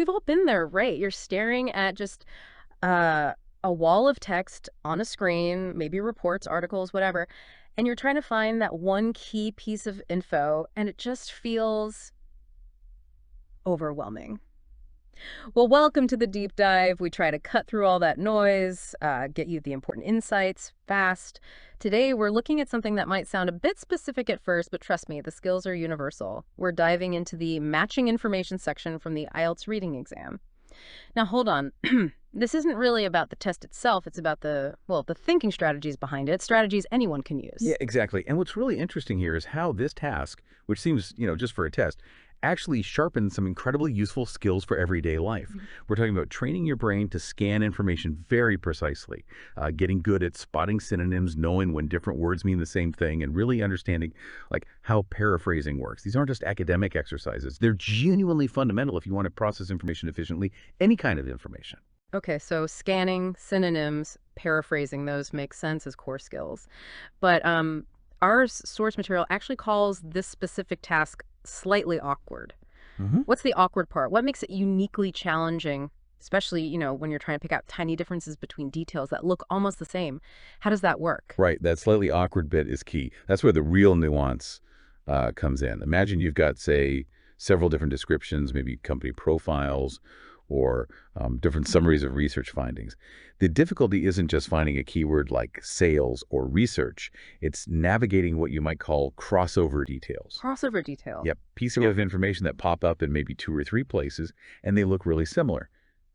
We've all been there, right? You're staring at just uh, a wall of text on a screen, maybe reports, articles, whatever, and you're trying to find that one key piece of info, and it just feels overwhelming. Well, welcome to the deep dive. We try to cut through all that noise, get you the important insights fast. Today, we're looking at something that might sound a bit specific at first, but trust me, the skills are universal. We're diving into the matching information section from the IELTS reading exam. Now, hold on. This isn't really about the test itself. It's about the thinking strategies behind it, strategies anyone can Yeah, use. exactly. And what's really interesting here is how this task, which seems, just for a test, actually sharpens some incredibly useful skills for everyday life. Mhm. We're talking about training your brain to scan information very precisely, getting good at spotting synonyms, knowing when different words mean the same thing, and really understanding like how paraphrasing works. These aren't just academic exercises. They're genuinely fundamental if you want to process information efficiently, any kind of information. Okay, so scanning, synonyms, paraphrasing, those make sense as core skills. But our source material actually calls this specific task slightly awkward. hmm What's the awkward part? What makes it uniquely challenging, especially, when you're trying to pick out tiny differences between details that look almost the same? How does that work? Right, that slightly awkward bit is key. That's where the real nuance comes in. Imagine you've got, say, several different descriptions, maybe company profiles or different summaries of research findings. The difficulty isn't just finding a keyword like sales or research. It's navigating what you might call crossover details. Crossover detail. Yep, pieces of information that pop up in maybe two or three places, and they look really similar.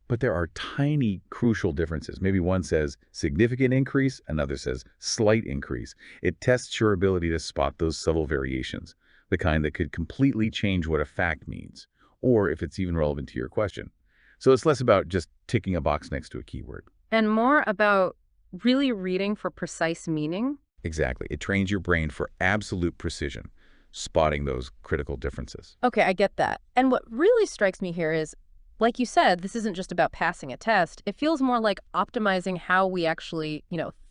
But there are tiny, crucial differences. Maybe one says significant increase, another says slight increase. It tests your ability to spot those subtle variations, the kind that could completely change what a fact means, or if it's even relevant to your question. So it's less about just ticking a box next to a keyword. And more about really reading for precise meaning. Exactly. It trains your brain for absolute precision, spotting those critical differences. Okay, I get that. And what really strikes me here is, like you said, this isn't just about passing a test. It feels more like optimizing how we actually,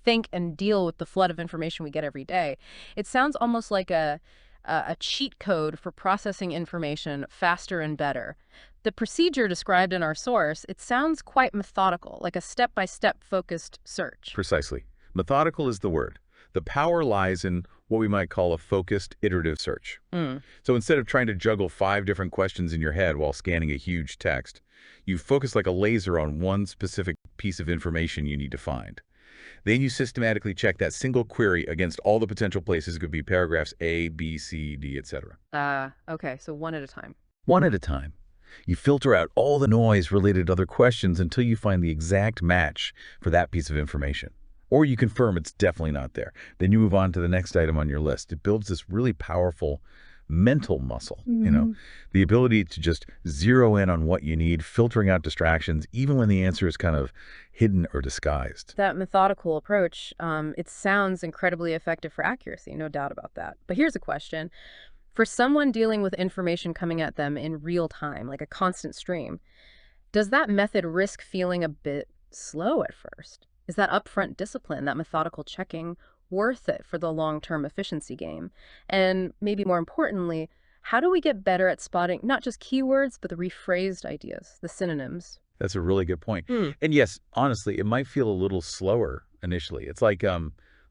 think and deal with the flood of information we get every day. It sounds almost like a cheat code for processing information faster and better. The procedure described in our source, it sounds quite methodical, like a step-by-step focused search. Precisely. Methodical is the word. The power lies in what we might call a focused iterative search. Mm. So instead of trying to juggle 5 different questions in your head while scanning a huge text, you focus like a laser on one specific piece of information you need to find. Then you systematically check that single query against all the potential places. It could be paragraphs A, B, C, D, etc. Okay, so one at a time. One at a time. You filter out all the noise related to other questions until you find the exact match for that piece of information. Or you confirm it's definitely not there. Then you move on to the next item on your list. It builds this really powerful mental muscle, the ability to just zero in on what you need, filtering out distractions, even when the answer is kind of hidden or disguised. That methodical approach, it sounds incredibly effective for accuracy, no doubt about that. But here's a question. For someone dealing with information coming at them in real time, like a constant stream, does that method risk feeling a bit slow at first? Is that upfront discipline, that methodical checking, worth it for the long-term efficiency game? And maybe more importantly, how do we get better at spotting not just keywords, but the rephrased ideas, the synonyms? That's a really good point. Hmm. And yes, honestly, it might feel a little slower initially. It's like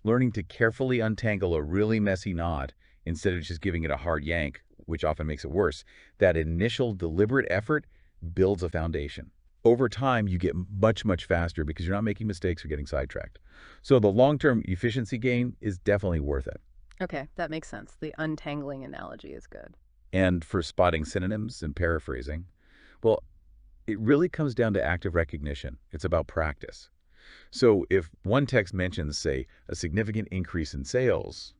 learning to carefully untangle a really messy knot instead of just giving it a hard yank, which often makes it worse. That initial deliberate effort builds a foundation. Over time, you get much, much faster because you're not making mistakes or getting sidetracked. So the long-term efficiency gain is definitely worth it. Okay, that makes sense. The untangling analogy is good. And for spotting synonyms and paraphrasing, well, it really comes down to active recognition. It's about practice. So if one text mentions, say, a significant increase in sales,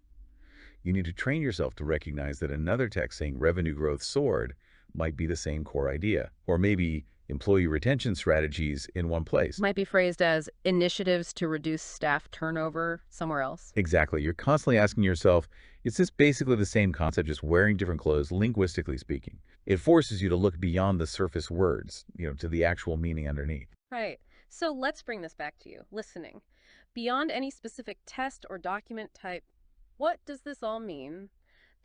you need to train yourself to recognize that another text saying revenue growth soared might be the same core idea, or maybe employee retention strategies in one place. Might be phrased as initiatives to reduce staff turnover somewhere else. Exactly. You're constantly asking yourself, is this basically the same concept, just wearing different clothes, linguistically speaking? It forces you to look beyond the surface words, to the actual meaning underneath. Right. So let's bring this back to you. Listening. Beyond any specific test or document type, what does this all mean?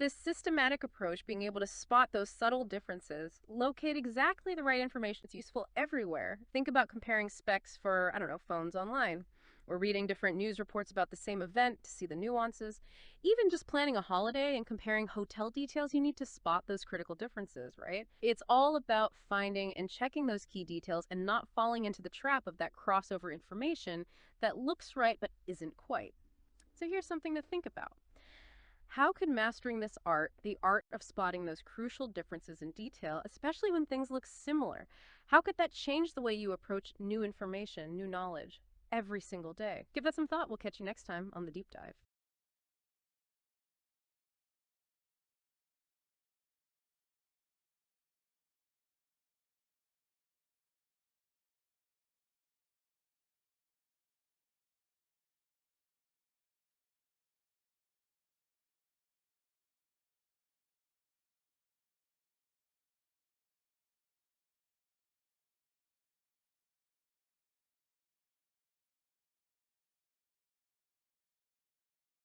This systematic approach, being able to spot those subtle differences, locate exactly the right information that's useful everywhere. Think about comparing specs for, I don't know, phones online, or reading different news reports about the same event to see the nuances. Even just planning a holiday and comparing hotel details, you need to spot those critical differences, right? It's all about finding and checking those key details and not falling into the trap of that crossover information that looks right but isn't quite. So here's something to think about. How could mastering this art, the art of spotting those crucial differences in detail, especially when things look similar, how could that change the way you approach new information, new knowledge, every single day? Give that some thought. We'll catch you next time on The Deep Dive.